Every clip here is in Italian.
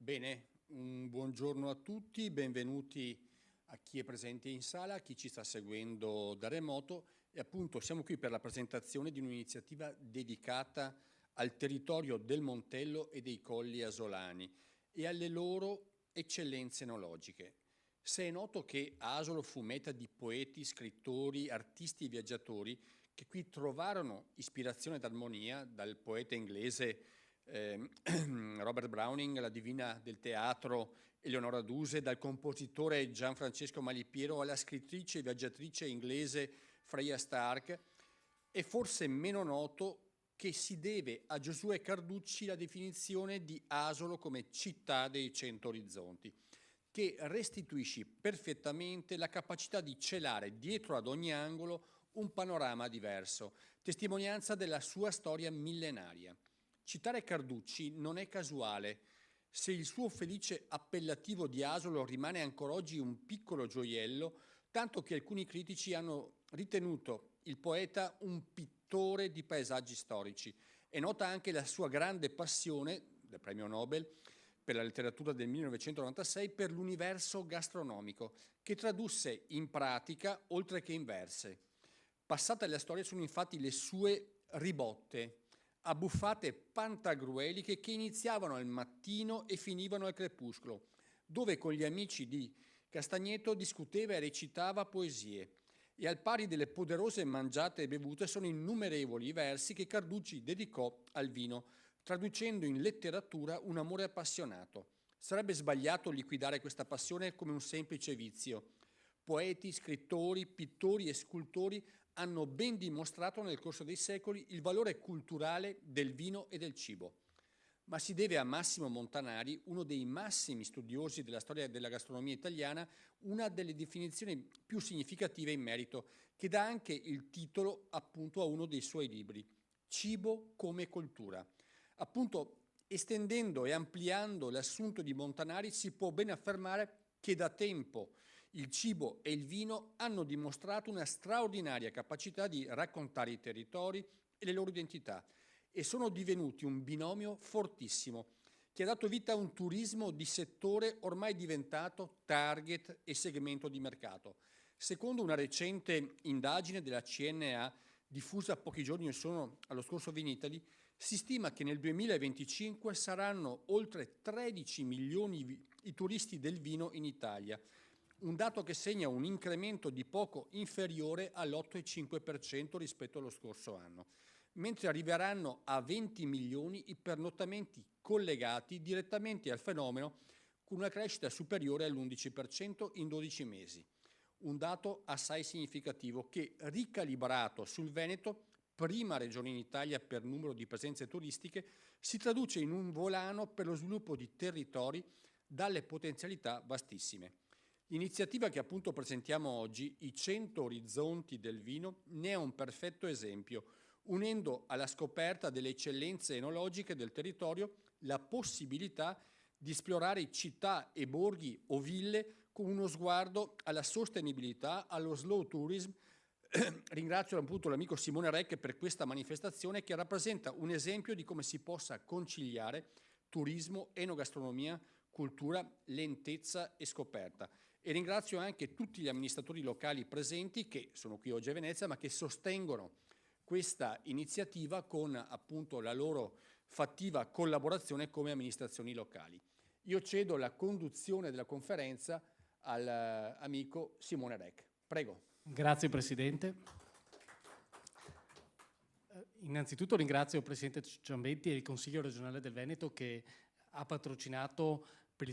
Bene, un buongiorno a tutti, benvenuti a chi è presente in sala, a chi ci sta seguendo da remoto e appunto siamo qui per la presentazione di un'iniziativa dedicata al territorio del Montello e dei Colli Asolani e alle loro eccellenze enologiche. Se è noto che Asolo fu meta di poeti, scrittori, artisti e viaggiatori che qui trovarono ispirazione ed armonia dal poeta inglese Robert Browning, la divina del teatro Eleonora Duse, dal compositore Gianfrancesco Malipiero alla scrittrice e viaggiatrice inglese Freya Stark, è forse meno noto che si deve a Giosuè Carducci la definizione di Asolo come città dei 100 orizzonti, che restituisce perfettamente la capacità di celare dietro ad ogni angolo un panorama diverso, testimonianza della sua storia millenaria. Citare Carducci non è casuale. Se il suo felice appellativo di Asolo rimane ancora oggi un piccolo gioiello, tanto che alcuni critici hanno ritenuto il poeta un pittore di paesaggi storici. È nota anche la sua grande passione, del premio Nobel, per la letteratura del 1996, per l'universo gastronomico, che tradusse in pratica oltre che in verse. Passate alla storia sono infatti le sue ribotte, abbuffate pantagrueliche che iniziavano al mattino e finivano al crepuscolo, dove con gli amici di Castagneto discuteva e recitava poesie. E al pari delle poderose mangiate e bevute sono innumerevoli i versi che Carducci dedicò al vino, traducendo in letteratura un amore appassionato. Sarebbe sbagliato liquidare questa passione come un semplice vizio. Poeti, scrittori, pittori e scultori hanno ben dimostrato nel corso dei secoli il valore culturale del vino e del cibo. Ma si deve a Massimo Montanari, uno dei massimi studiosi della storia della gastronomia italiana, una delle definizioni più significative in merito, che dà anche il titolo appunto a uno dei suoi libri, Cibo come cultura. Appunto, estendendo e ampliando l'assunto di Montanari, si può ben affermare che da tempo il cibo e il vino hanno dimostrato una straordinaria capacità di raccontare i territori e le loro identità e sono divenuti un binomio fortissimo che ha dato vita a un turismo di settore ormai diventato target e segmento di mercato. Secondo una recente indagine della CNA diffusa pochi giorni sono allo scorso Vinitaly, si stima che nel 2025 saranno oltre 13 milioni i turisti del vino in Italia, un dato che segna un incremento di poco inferiore all'8,5% rispetto allo scorso anno, mentre arriveranno a 20 milioni i pernottamenti collegati direttamente al fenomeno con una crescita superiore all'11% in 12 mesi. Un dato assai significativo che, ricalibrato sul Veneto, prima regione in Italia per numero di presenze turistiche, si traduce in un volano per lo sviluppo di territori dalle potenzialità vastissime. L'iniziativa che appunto presentiamo oggi, i 100 orizzonti del vino, ne è un perfetto esempio, unendo alla scoperta delle eccellenze enologiche del territorio la possibilità di esplorare città e borghi o ville con uno sguardo alla sostenibilità, allo slow tourism. Ringrazio appunto l'amico Simone Rec per questa manifestazione che rappresenta un esempio di come si possa conciliare turismo, enogastronomia, cultura, lentezza e scoperta. E ringrazio anche tutti gli amministratori locali presenti che sono qui oggi a Venezia ma che sostengono questa iniziativa con appunto la loro fattiva collaborazione come amministrazioni locali. Io cedo la conduzione della conferenza all'amico Simone Rec. Prego. Grazie Presidente. Innanzitutto ringrazio il Presidente Ciambetti e il Consiglio regionale del Veneto che ha patrocinato per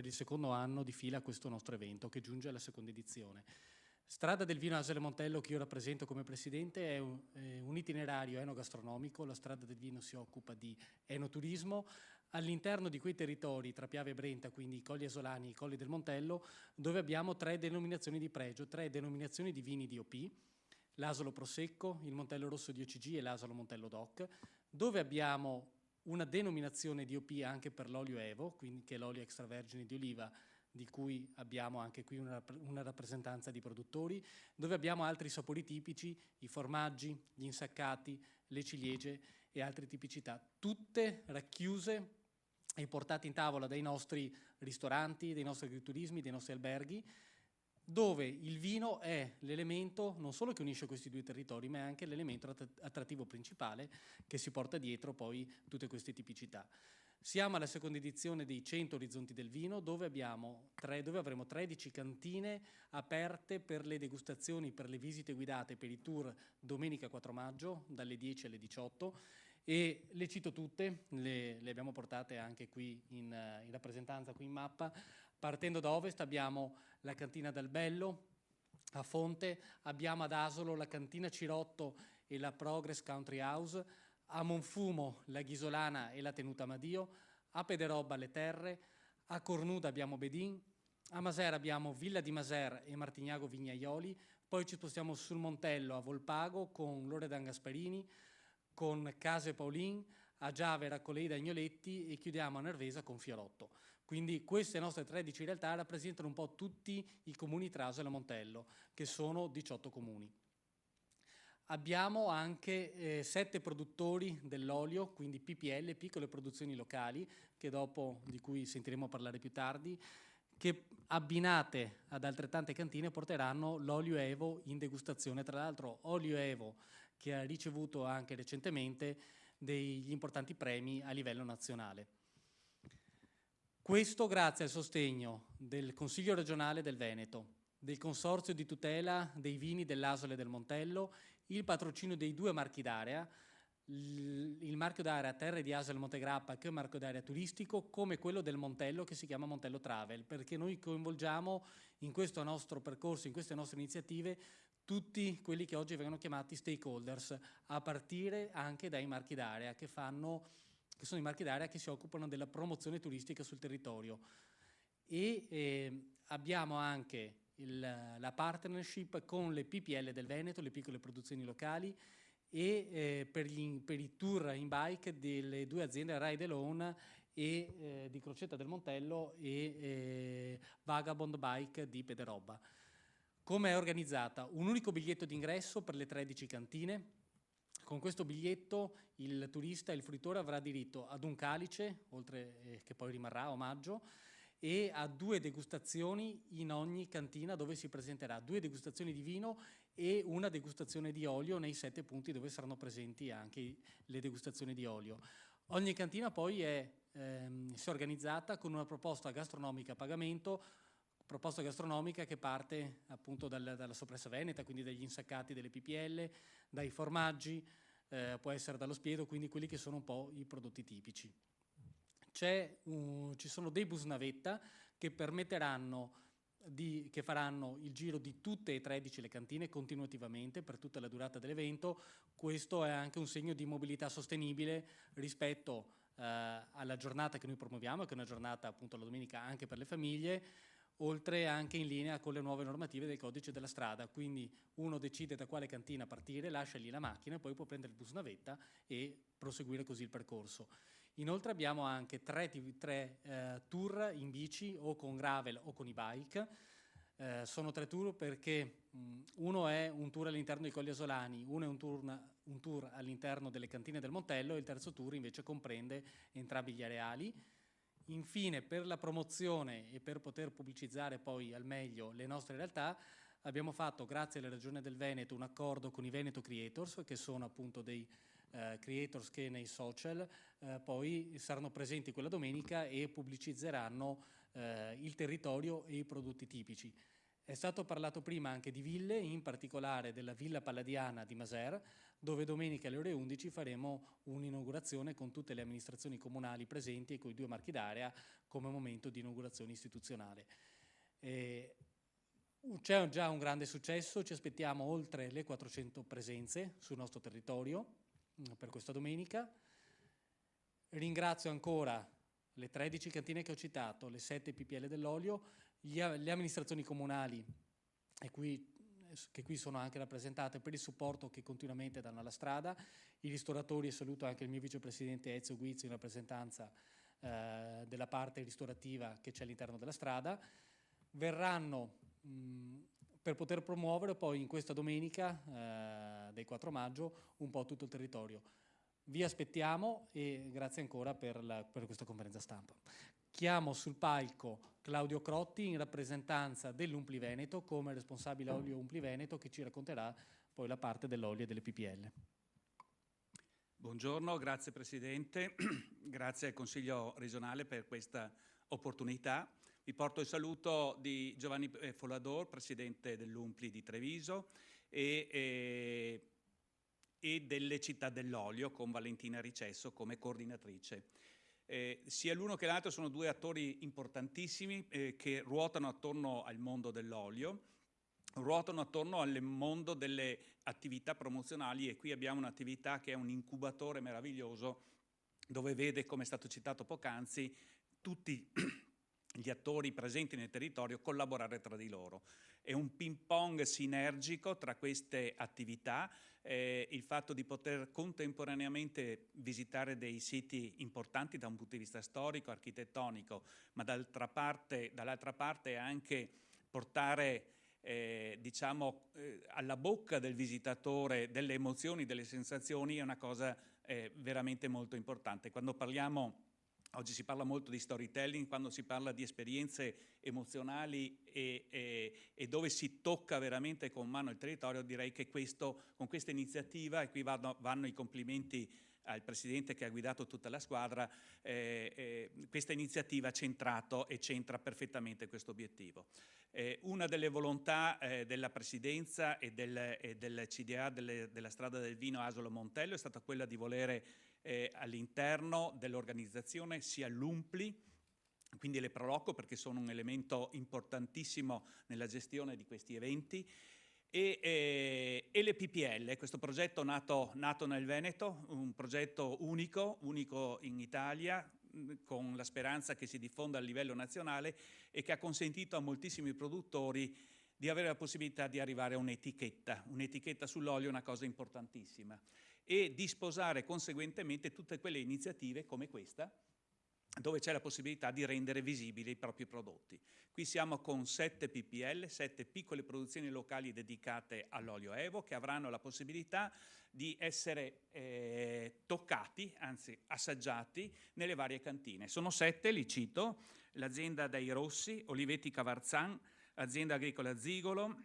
il secondo anno di fila questo nostro evento che giunge alla seconda edizione. Strada del Vino Asolo Montello, che io rappresento come Presidente, è un itinerario enogastronomico. La Strada del Vino si occupa di enoturismo all'interno di quei territori tra Piave e Brenta, quindi i Colli Asolani e i Colli del Montello, dove abbiamo 3 denominazioni di pregio, 3 denominazioni di vini DOP, l'Asolo Prosecco, il Montello Rosso di OCG e l'Asolo Montello DOC, dove abbiamo una denominazione DOP anche per l'olio Evo, quindi che è l'olio extravergine di oliva, di cui abbiamo anche qui una rappresentanza di produttori, dove abbiamo altri sapori tipici, i formaggi, gli insaccati, le ciliegie e altre tipicità, tutte racchiuse e portati in tavola dai nostri ristoranti, dei nostri agriturismi, dei nostri alberghi, dove il vino è l'elemento non solo che unisce questi due territori, ma è anche l'elemento attrattivo principale che si porta dietro poi tutte queste tipicità. Siamo alla seconda edizione dei 100 Orizzonti del Vino, dove avremo 13 cantine aperte per le degustazioni, per le visite guidate, per i tour domenica 4 maggio, dalle 10 alle 18, e le cito tutte, le abbiamo portate anche qui in rappresentanza, qui in mappa. Partendo da ovest abbiamo la cantina d'Albello, a Fonte abbiamo ad Asolo la cantina Cirotto e la Progress Country House, a Monfumo la Ghisolana e la Tenuta Amadio, a Pederobba le Terre, a Cornuda abbiamo Bedin, a Masera abbiamo Villa di Maser e Martignago Vignaioli, poi ci spostiamo sul Montello a Volpago con Loredan Gasparini, con Case Paulin, a Giave, Raccoleida e Agnoletti, e chiudiamo a Nervesa con Fiorotto. Quindi queste nostre 13 realtà rappresentano un po' tutti i comuni tra Asolo e Montello, che sono 18 comuni. Abbiamo anche 7 produttori dell'olio, quindi PPL, piccole produzioni locali, di cui sentiremo parlare più tardi, che abbinate ad altrettante cantine porteranno l'olio Evo in degustazione. Tra l'altro olio Evo che ha ricevuto anche recentemente degli importanti premi a livello nazionale. Questo grazie al sostegno del Consiglio regionale del Veneto, del Consorzio di tutela dei vini dell'Asole e del Montello, il patrocinio dei 2 marchi d'area, il marchio d'area Terre di Asole e Montegrappa, che è un marchio d'area turistico, come quello del Montello, che si chiama Montello Travel, perché noi coinvolgiamo in questo nostro percorso, in queste nostre iniziative, tutti quelli che oggi vengono chiamati stakeholders, a partire anche dai marchi d'area, che sono i marchi d'area che si occupano della promozione turistica sul territorio. E abbiamo anche la partnership con le PPL del Veneto, le piccole produzioni locali, e per i tour in bike delle 2 aziende Ride Alone e di Crocetta del Montello e Vagabond Bike di Pederobba. Come è organizzata? Un unico biglietto d'ingresso per le 13 cantine. Con questo biglietto il turista, il fruitore, avrà diritto ad un calice, oltre che poi rimarrà a omaggio, e a 2 degustazioni in ogni cantina, dove si presenterà 2 degustazioni di vino e una degustazione di olio nei 7 punti dove saranno presenti anche le degustazioni di olio. Ogni cantina poi si è organizzata con una proposta gastronomica a pagamento, proposta gastronomica che parte appunto dalla soppressa veneta, quindi dagli insaccati delle PPL, dai formaggi, può essere dallo spiedo, quindi quelli che sono un po' i prodotti tipici. Ci sono dei bus navetta che faranno il giro di tutte e 13 le cantine continuativamente per tutta la durata dell'evento. Questo è anche un segno di mobilità sostenibile rispetto alla giornata che noi promuoviamo, che è una giornata appunto la domenica anche per le famiglie, oltre anche in linea con le nuove normative del codice della strada. Quindi uno decide da quale cantina partire, lascia lì la macchina e poi può prendere il bus navetta e proseguire così il percorso. Inoltre abbiamo anche 3 tour in bici o con gravel o con i bike. Sono 3 tour perché uno è un tour all'interno dei Colli Asolani, uno è un tour all'interno delle cantine del Montello e il terzo tour invece comprende entrambi gli areali. Infine, per la promozione e per poter pubblicizzare poi al meglio le nostre realtà, abbiamo fatto, grazie alla Regione del Veneto, un accordo con i Veneto Creators, che sono appunto dei creators che nei social poi saranno presenti quella domenica e pubblicizzeranno il territorio e i prodotti tipici. È stato parlato prima anche di ville, in particolare della Villa Palladiana di Maser, dove domenica alle ore 11 faremo un'inaugurazione con tutte le amministrazioni comunali presenti e con i 2 marchi d'area come momento di inaugurazione istituzionale. C'è già un grande successo, ci aspettiamo oltre le 400 presenze sul nostro territorio per questa domenica. Ringrazio ancora le 13 cantine che ho citato, le 7 PPL dell'olio, le amministrazioni comunali che qui sono anche rappresentate per il supporto che continuamente danno alla strada, i ristoratori, e saluto anche il mio vicepresidente Ezio Guizzo in rappresentanza della parte ristorativa che c'è all'interno della strada. Verranno per poter promuovere poi in questa domenica dei 4 maggio un po' tutto il territorio. Vi aspettiamo e grazie ancora per questa conferenza stampa. Chiamo sul palco Claudio Crotti in rappresentanza dell'Umpli Veneto come responsabile olio Umpli Veneto, che ci racconterà poi la parte dell'olio e delle PPL. Buongiorno, grazie Presidente, grazie al Consiglio regionale per questa opportunità. Vi porto il saluto di Giovanni Folador, Presidente dell'Umpli di Treviso e delle Città dell'Olio con Valentina Ricesso come coordinatrice. Sia l'uno che l'altro sono due attori importantissimi che ruotano attorno al mondo dell'olio, ruotano attorno al mondo delle attività promozionali, e qui abbiamo un'attività che è un incubatore meraviglioso dove vede, come è stato citato poc'anzi, tutti gli attori presenti nel territorio collaborare tra di loro. È un ping pong sinergico tra queste attività, il fatto di poter contemporaneamente visitare dei siti importanti da un punto di vista storico, architettonico, ma dall'altra parte anche portare alla bocca del visitatore delle emozioni, delle sensazioni, è una cosa veramente molto importante. Oggi si parla molto di storytelling, quando si parla di esperienze emozionali e dove si tocca veramente con mano il territorio, direi che con questa iniziativa, e qui vanno i complimenti al Presidente che ha guidato tutta la squadra, questa iniziativa ha centrato e centra perfettamente questo obiettivo. Una delle volontà della Presidenza e del CDA della Strada del Vino Asolo Montello è stata quella di volere all'interno dell'organizzazione sia l'Umpli, quindi le Proloco, perché sono un elemento importantissimo nella gestione di questi eventi, e le PPL, questo progetto nato nel Veneto, un progetto unico in Italia, con la speranza che si diffonda a livello nazionale e che ha consentito a moltissimi produttori di avere la possibilità di arrivare a un'etichetta sull'olio, una cosa importantissima, e di sposare conseguentemente tutte quelle iniziative come questa, dove c'è la possibilità di rendere visibili i propri prodotti. Qui siamo con 7 PPL, 7 piccole produzioni locali dedicate all'olio Evo, che avranno la possibilità di essere toccati, anzi assaggiati, nelle varie cantine. Sono 7, li cito: l'azienda Dei Rossi, Olivetti Cavarzan, azienda agricola Zigolo,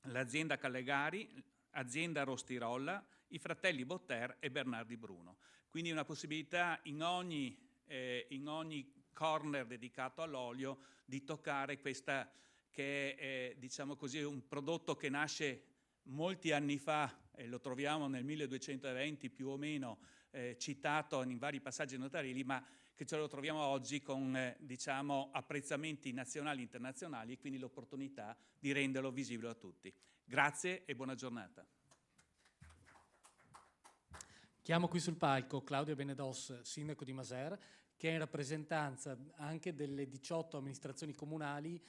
l'azienda Callegari, azienda Rostirolla, i fratelli Botter e Bernardi Bruno. Quindi una possibilità in ogni corner dedicato all'olio di toccare questa che è, diciamo così, un prodotto che nasce molti anni fa, e lo troviamo nel 1220 più o meno, citato in vari passaggi notarili, ma che ce lo troviamo oggi con diciamo apprezzamenti nazionali e internazionali, e quindi l'opportunità di renderlo visibile a tutti. Grazie e buona giornata. Chiamo qui sul palco Claudio Benedos, sindaco di Maser, che è in rappresentanza anche delle 18 amministrazioni comunali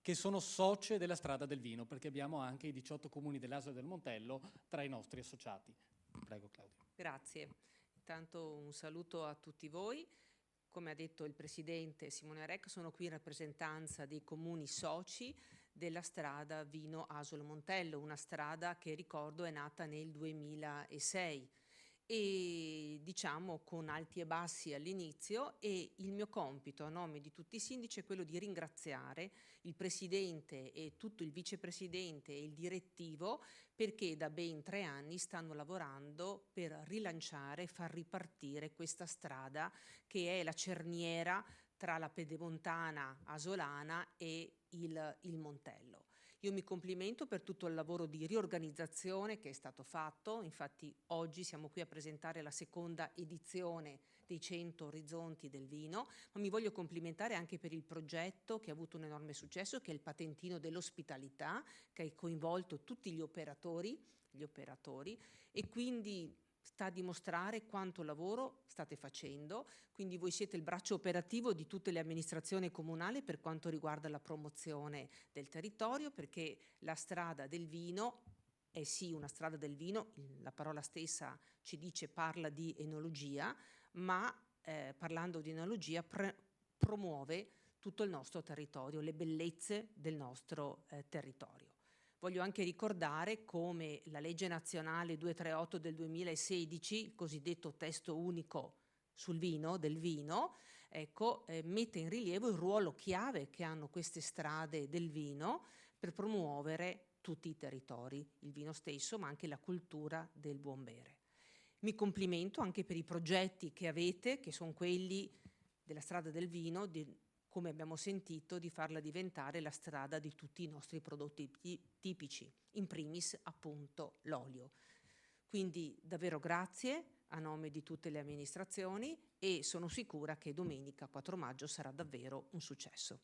che sono socie della Strada del Vino, perché abbiamo anche i 18 comuni dell'Asolo del Montello tra i nostri associati. Prego Claudio. Grazie. Intanto un saluto a tutti voi. Come ha detto il Presidente Simone Rec, sono qui in rappresentanza dei comuni soci della strada Vino Asolo Montello, una strada che, ricordo, è nata nel 2006. E diciamo con alti e bassi all'inizio, e il mio compito a nome di tutti i sindaci è quello di ringraziare il Presidente e tutto il Vicepresidente e il direttivo, perché da ben 3 anni stanno lavorando per rilanciare e far ripartire questa strada che è la cerniera tra la Pedemontana asolana e il Montello. Io mi complimento per tutto il lavoro di riorganizzazione che è stato fatto, infatti oggi siamo qui a presentare la seconda edizione dei 100 Orizzonti del Vino, ma mi voglio complimentare anche per il progetto che ha avuto un enorme successo, che è il patentino dell'ospitalità, che ha coinvolto tutti gli operatori, e quindi sta a dimostrare quanto lavoro state facendo. Quindi voi siete il braccio operativo di tutte le amministrazioni comunali per quanto riguarda la promozione del territorio, perché la strada del vino è sì una strada del vino, la parola stessa ci dice, parla di enologia, ma parlando di enologia promuove tutto il nostro territorio, le bellezze del nostro territorio. Voglio anche ricordare come la legge nazionale 238 del 2016, il cosiddetto testo unico sul vino, del vino, ecco, mette in rilievo il ruolo chiave che hanno queste strade del vino per promuovere tutti i territori, il vino stesso, ma anche la cultura del buon bere. Mi complimento anche per i progetti che avete, che sono quelli della strada del vino, come abbiamo sentito, di farla diventare la strada di tutti i nostri prodotti tipici, in primis appunto l'olio. Quindi davvero grazie a nome di tutte le amministrazioni e sono sicura che domenica 4 maggio sarà davvero un successo.